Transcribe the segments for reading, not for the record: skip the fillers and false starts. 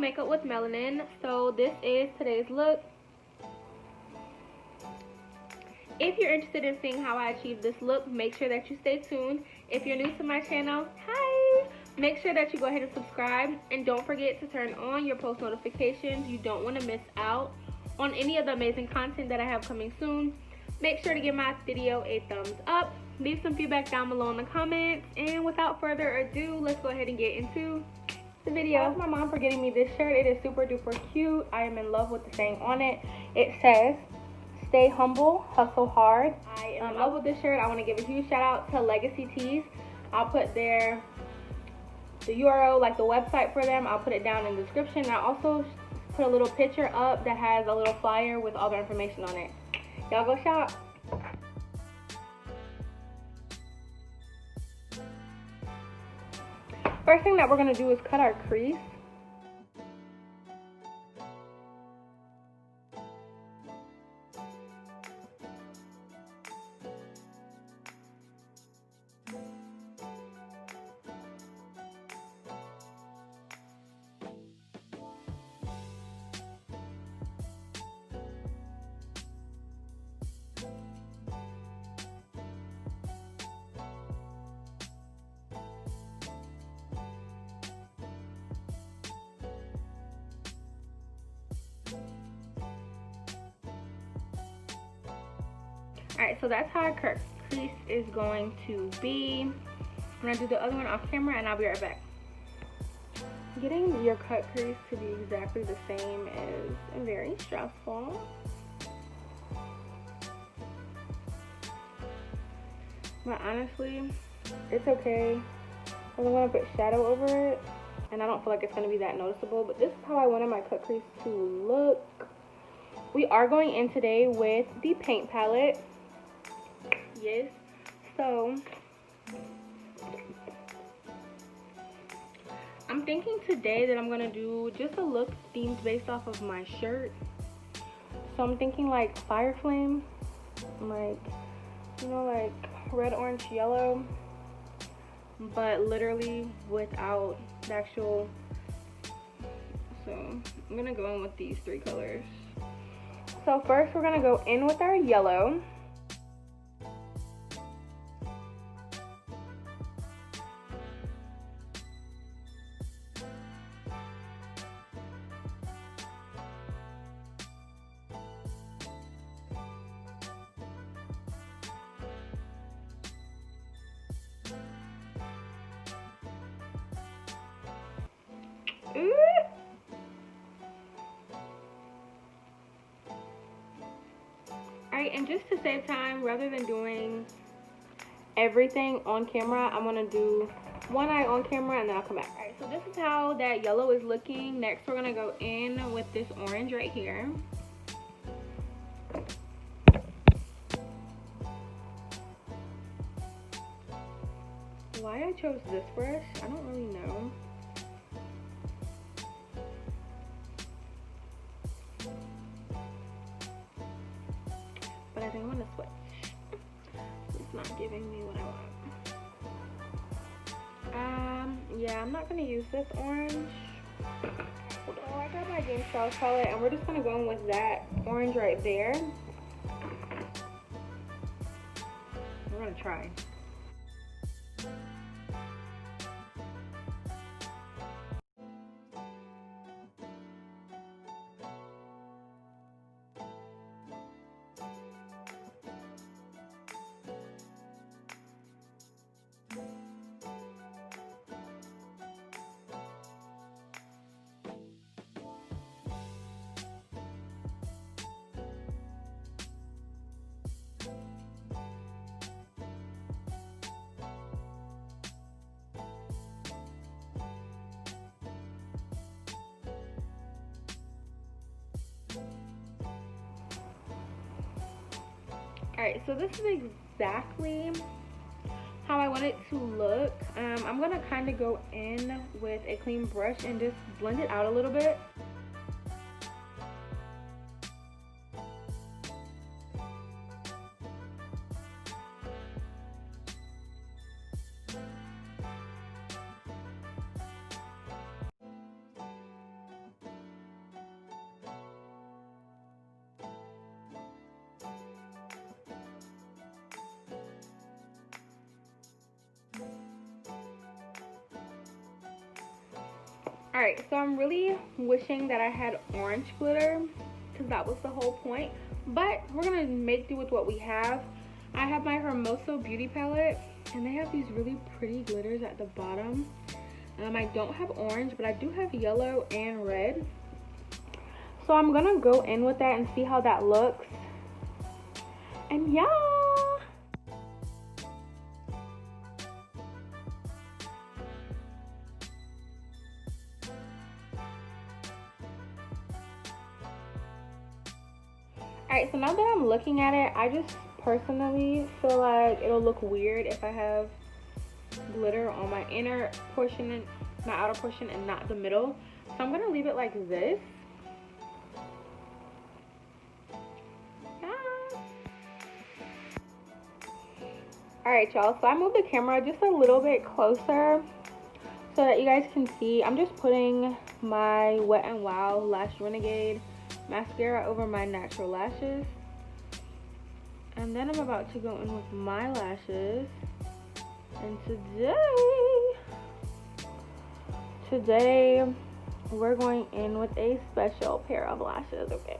makeup with melanin. So this is today's look. If you're interested in seeing how I achieved this look, make sure that you stay tuned. If you're new to my channel, hi! Make sure that you go ahead and subscribe, and don't forget to turn on your post notifications. You don't want to miss out on any of the amazing content that I have coming soon. Make sure to give my video a thumbs up. Leave some feedback down below in the comments. And without further ado, let's go ahead and get into the video. Thank my mom for getting me this shirt. It is super duper cute. I am in love with the saying on it. It says, "Stay humble, hustle hard." I am in love with this shirt. I want to give a huge shout out to Legacy Tees. I'll put the URL, like the website for them, I'll put it down in the description. I also put a little picture up that has a little flyer with all the information on it. Y'all go shop. First thing that we're going to do is cut our crease. Alright, so that's how our crease is going to be. I'm going to do the other one off camera and I'll be right back. Getting your cut crease to be exactly the same is very stressful. But honestly, it's okay. I'm going to put shadow over it, and I don't feel like it's going to be that noticeable. But this is how I wanted my cut crease to look. We are going in today with the paint palette. Yes, so I'm thinking today that I'm gonna do just a look themed based off of my shirt. So I'm thinking like fire flame, like, you know, like red, orange, yellow, but literally without the actual. So I'm gonna go in with these three colors. So first we're gonna go in with our yellow. Alright, and just to save time, rather than doing everything on camera, I'm going to do one eye on camera and then I'll come back. Alright, so this is how that yellow is looking. Next, we're going to go in with this orange right here. Why I chose this brush, I don't really know. But I didn't want to switch. It's not giving me what I want. Yeah, I'm not going to use this orange. So I got my Game Styles palette, and we're just going to go in with that orange right there. We're going to try. Alright, so this is exactly how I want it to look. I'm going to kind of go in with a clean brush and just blend it out a little bit. Alright, so I'm really wishing that I had orange glitter, because that was the whole point. But we're going to make do with what we have. I have my Hermoso Beauty Palette, and they have these really pretty glitters at the bottom. I don't have orange, but I do have yellow and red. So I'm going to go in with that and see how that looks. And yeah. Alright, so now that I'm looking at it, I just personally feel like it'll look weird if I have glitter on my inner portion and my outer portion and not the middle. So I'm going to leave it like this. Alright, y'all, so I moved the camera just a little bit closer so that you guys can see. I'm just putting my Wet n Wild Lash Renegade mascara over my natural lashes. And then I'm about to go in with my lashes. And today we're going in with a special pair of lashes, okay?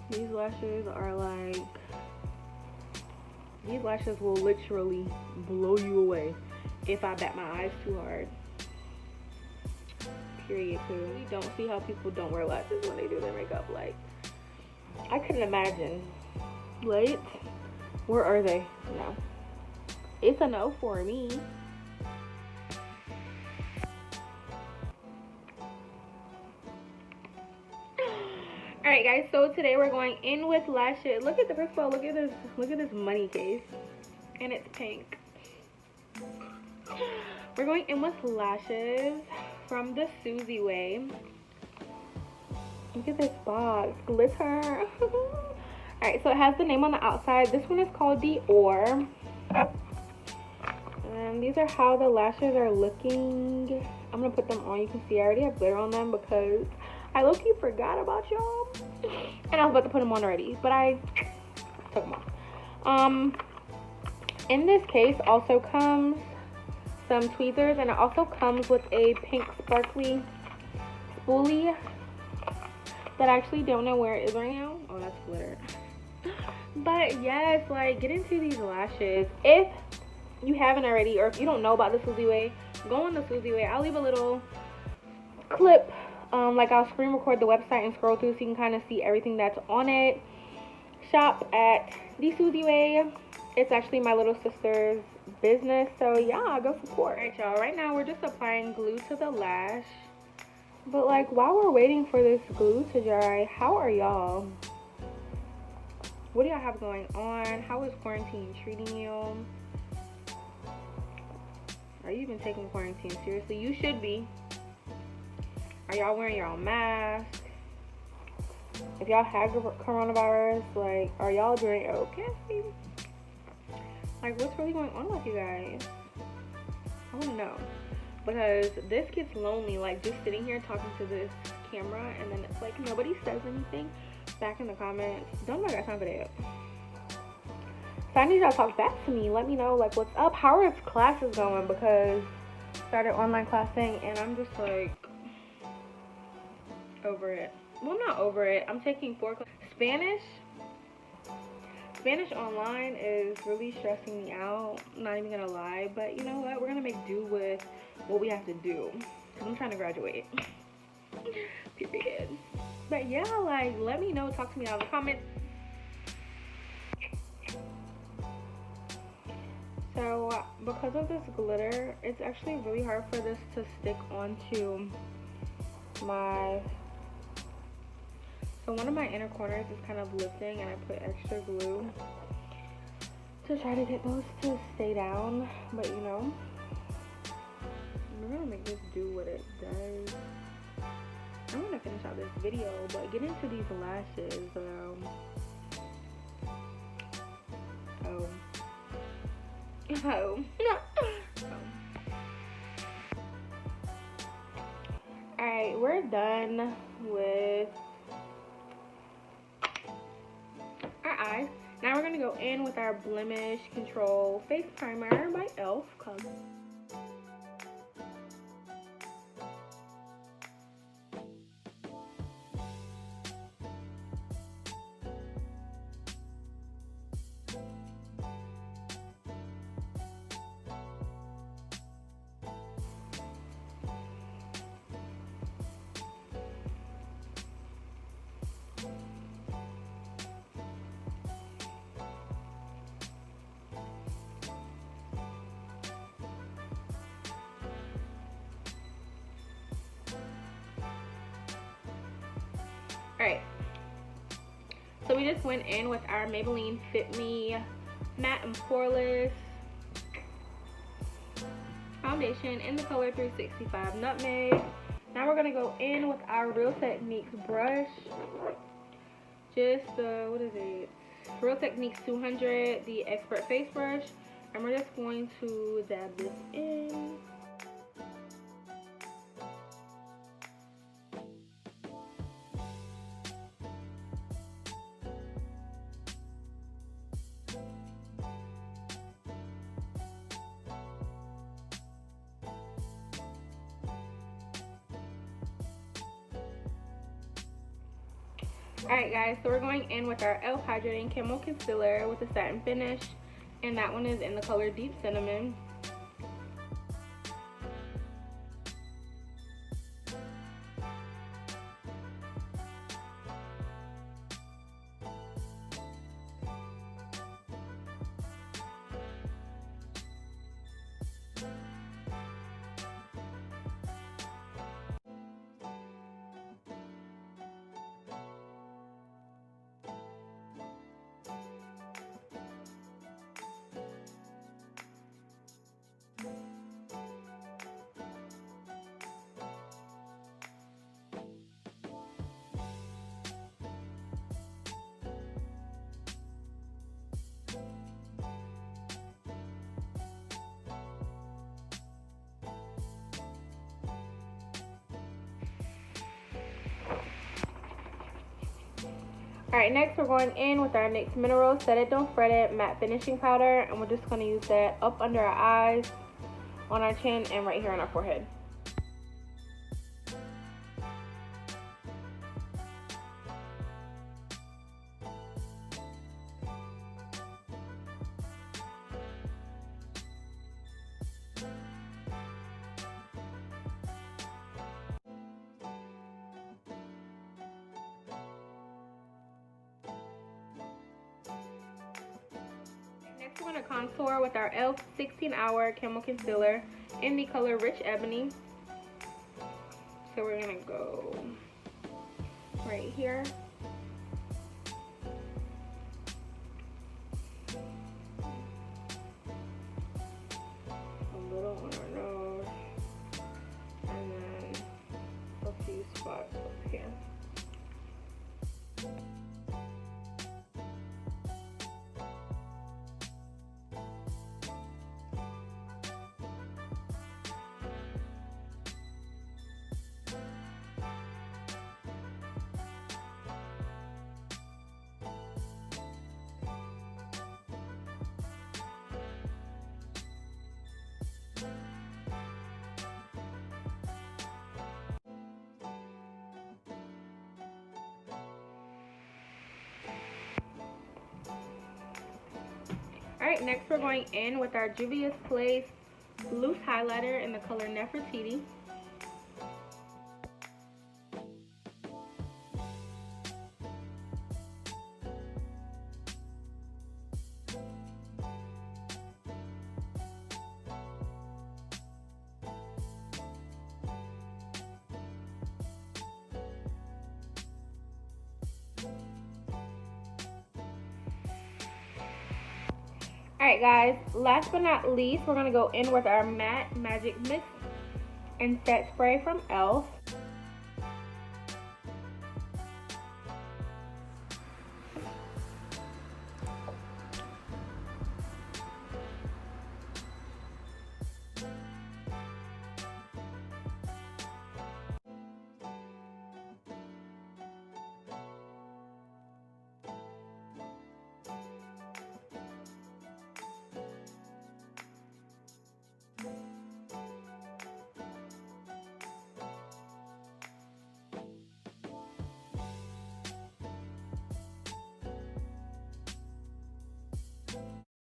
These lashes are like, these lashes will literally blow you away if I bat my eyes too hard. Period. You don't see how people don't wear lashes when they do their makeup. Like, I couldn't imagine. Like, where are they? No. It's a no for me. Alright guys, so today we're going in with lashes. Look at the, first of all, look at this money case. And it's pink. We're going in with lashes from the Susie Way. Look at this box. Glitter. Alright, so it has the name on the outside. This one is called Dior. And these are how the lashes are looking. I'm going to put them on. You can see I already have glitter on them because I low-key forgot about y'all. And I was about to put them on already, but I took them off. In this case also comes some tweezers, and it also comes with a pink sparkly spoolie that I actually don't know where it is right now. Oh, that's glitter. But yes, like, get into these lashes. If you haven't already, or if you don't know about the Susie Way, go on the Susie Way. I'll leave a little clip, like I'll screen record the website and scroll through so you can kind of see everything that's on it. Shop at the Susie Way. It's actually my little sister's business, so yeah, go support. Alright y'all, right now we're just applying glue to the lash. But like, while we're waiting for this glue to dry, how are y'all? What do y'all have going on? How is quarantine treating you? Are you even taking quarantine seriously? You should be. Are y'all wearing your own mask? If y'all have coronavirus, like, are y'all doing okay? Like, what's really going on with you guys? I want to know. Because this gets lonely, like, just sitting here talking to this camera, and then it's like nobody says anything back in the comments. Don't know, I got time for that. So I need y'all to talk back to me. Let me know, like, what's up? How are classes going? Because I started online classing, and I'm just like over it. Well, I'm not over it. I'm taking 4 classes. Spanish online is really stressing me out. I'm not even gonna lie, but you know what? We're gonna make do with what we have to do. Cause I'm trying to graduate. Period. But yeah, like, let me know. Talk to me down in the comments. So because of this glitter, it's actually really hard for this to stick onto my. So one of my inner corners is kind of lifting, and I put extra glue to try to get those to stay down. But you know, we're gonna make this do what it does. I'm gonna finish out this video, but get into these lashes. Alright, we're done with our eyes. Now we're gonna go in with our Blemish Control Face Primer by e.l.f. just went in with our Maybelline Fit Me Matte and Poreless foundation in the color 365 Nutmeg. Now we're going to go in with our Real Techniques brush. Just what is it? Real Techniques 200, the Expert Face Brush. And we're just going to dab this in. Alright guys, so we're going in with our e.l.f. Hydrating Camo Concealer with a satin finish, and that one is in the color Deep Cinnamon. Alright, next we're going in with our NYX Mineral Set It Don't Fret It Matte Finishing Powder, and we're just going to use that up under our eyes, on our chin, and right here on our forehead. Next, we're going to contour with our e.l.f. 16-Hour Camo Concealer in the color Rich Ebony. So we're going to go right here. A little on our nose. And then a few spots up here. Alright, next we're going in with our Juvia's Place Loose Highlighter in the color Nefertiti. Alright guys, last but not least, we're going to go in with our Matte Magic Mist and Set Spray from e.l.f.